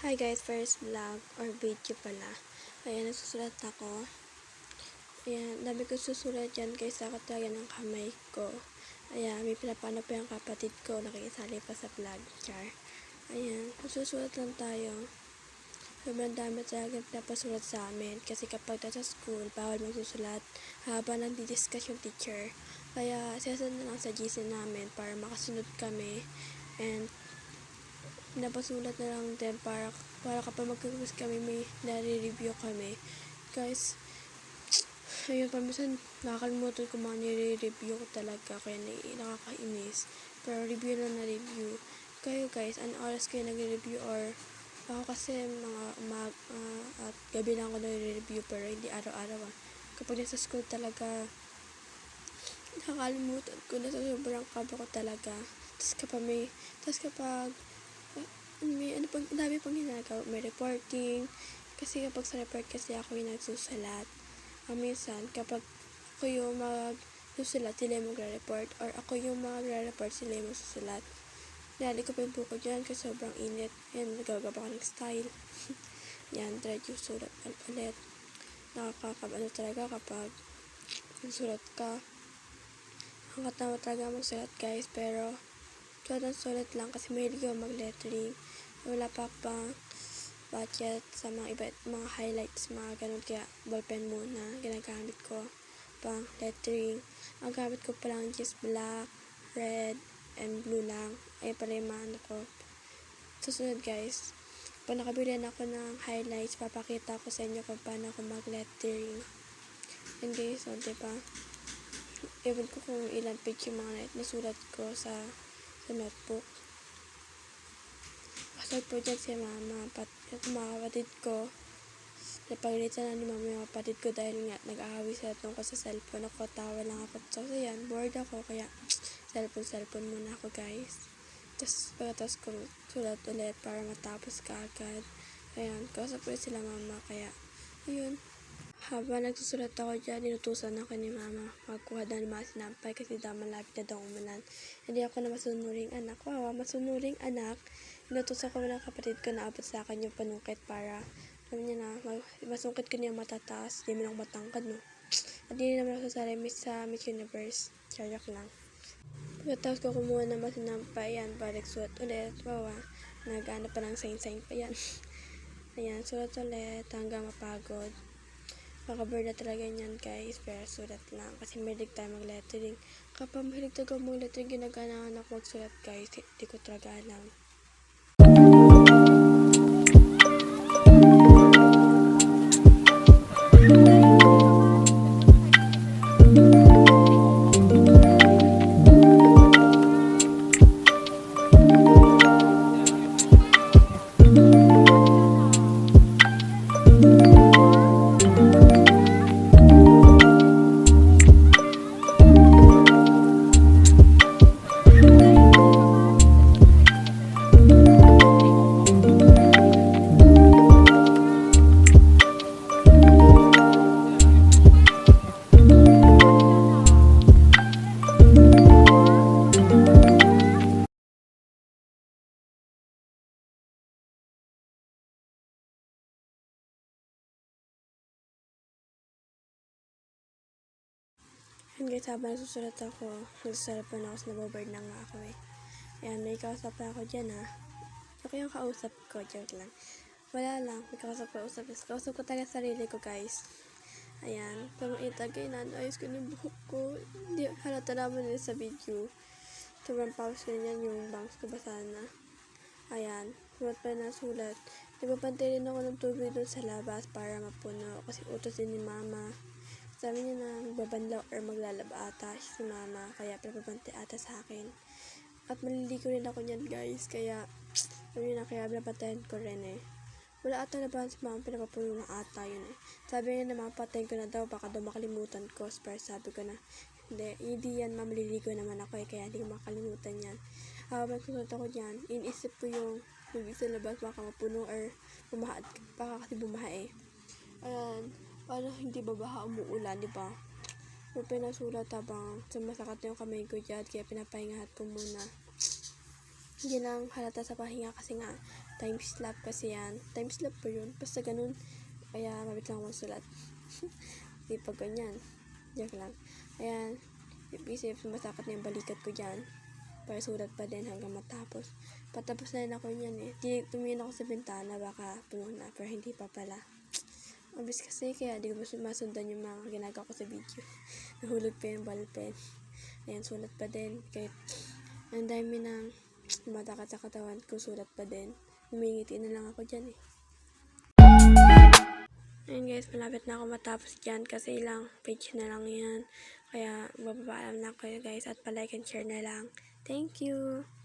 Hi guys, first vlog or video pala. Ayan, nagsusulat ako. Ayan, dami ko susulat yan guys, ako talaga ng kamay ko. Ayan, may pinapano pa yung kapatid ko, nakikisali pa sa vlog. Char. Ayan, nagsusulat lang tayo. Sobrang dami talaga pinapasulat sa amin. Kasi kapag nasa school, bawal magsusulat habang nagdi-discuss yung teacher. Kaya, sinasunod na lang sa GC namin para makasunod kami. And, pinapasulat na lang din para kapag magkakos kami may nare-review kami. Guys, ayun, paminsan nakakalimutan ko mga nire-review ko talaga kaya nakakainis. Pero review lang na review. Kayo guys, anong oras kayo nagre-review or ako kasi mga at gabi lang ako nagre-review pero hindi araw-araw. Kapag nasa school talaga nakakalimutan ko na sobrang kaba ko talaga. Tapos kapag may dami pang ginagawa, may reporting, kasi kapag sa report kasi ako yung nagsusulat. Minsan, kapag ako yung magsusulat, sila yung magre-report, or ako yung magre-report, sila yung magsusulat. Dali ko pa yung buko dyan kasi sobrang init. Ayan, nagagawa ko ng style. Yan, try yung sulat ulit. Nakakakabano talaga kapag nagsulat ka. Nakakatawa talaga magsulat guys, pero sulat lang kasi mahilig ako mag-lettering. Wala pa pang budget sa mga highlights, mga ganun, kaya ballpen muna ginagamit ko pang lettering. Ang gamit ko pa lang just black, red, and blue lang. Ay pala yung mga ano ko. Susunod guys, pag nakabili na ako ng highlights, papakita ko sa inyo kung paano ako mag-lettering. And guys, so diba, ewan ko kung ilan page yung mga nasulat ko sa notebook. Kasal po dyan si mama at mga kapatid ko. Napagalitan na ni mama yung kapatid ko dahil nga nag-aaway sila tungkol sa cellphone. Ako, tawa lang ako. So yan, bored ako kaya cellphone muna ako guys. Tapos pagkatapos ko sulat ulit para matapos ka agad. Ayan, kausap ko sila mama kaya ayun. Habang nagsusulat ako dyan, inutusan ako ni mama magkuha daw ng mga sinampay kasi daw malapit na daw umulan. Hindi ako na masunuring anak. Wow, masunuring anak. Inutusan ko ng kapatid ko na abot sa akin yung panungkit para alam niya na, masungkit ko niya matataas. Hindi mo lang matangkad, no? At hindi naman ako sasali sa Miss Universe. Charak lang. Pagkatapos ko kumuha ng mga sinampay, yan, balik sulat ulit. Wow, nag-ano pa ng sign pa yan. Ayan, sulat ulit hanggang mapagod. Makaburn na talaga yan guys, pero sulat lang kasi mahilig tayo mag-lettering. Kapag mahilig tayo mag-lettering, ginaganahan ako magsulat guys, hindi ko talaga alam. Ayan guys, habang nagsusulat ako, nagsusulat pa na ako sa naboboard na nga ako eh. Ayan, may kausap na ako dyan ha. Ako yung kausap ko, joke lang. Wala lang, may kausap ko talaga sarili ko guys. Ayan, pag makita kayo na ayos ko yung buhok ko. Hindi, halata naman nila sa video. Sobrang pause ko yan, yung bangs ko basa na. Ayan, sulat pa na sulat. Nagpapantay rin ako ng tubig doon sa labas para mapuno kasi utos din ni mama. Sabi niya na magbabanlaw or maglalaba ata si mama, kaya pinapabantay ata sa akin. At maliligo rin ako niyan guys, kaya sabi niya na, kaya pinapantayan ko rin eh. Wala ata na ba si mama, pinapapuno na ata yun eh. Sabi niya na mapatayin ko na daw, baka daw makalimutan ko. Pero sabi ko na, hindi yan, maliligo naman ako eh, kaya hindi ko makalimutan yan. Habang susunod ako dyan, inisip ko yung sa labas, baka mapuno or bumaha, baka kasi bumaha eh. Ayan, paano hindi babaha umuulan, di ba? So, pinasulat habang sumasakit yung kamay ko dyan, kaya pinapahingahat ko muna. Hindi lang halata sa pahinga kasi nga time slap kasi yan. Time slap pa yun. Basta ganun. Kaya mabit lang akong sulat. Di pag ganyan. Joke lang. Ayan. Isip, sumasakit na yung balikat ko dyan. Para sulat pa din hanggang matapos. Patapos na rin ako yan eh. Tumingin ako sa bintana, baka puno na. Pero hindi pa pala. Mabis kasi kaya di ko masundan yung mga ginagawa ko sa video. Nahulog pa yung ballpen. Ayan, sulat pa din. Kahit ang dami ng lumatakat sa katawan ko, sulat pa din. Humingiti na lang ako dyan eh. Ayun guys, malapit na ako matapos dyan kasi ilang page na lang yan. Kaya mababaalam na kayo guys at palike and share na lang. Thank you!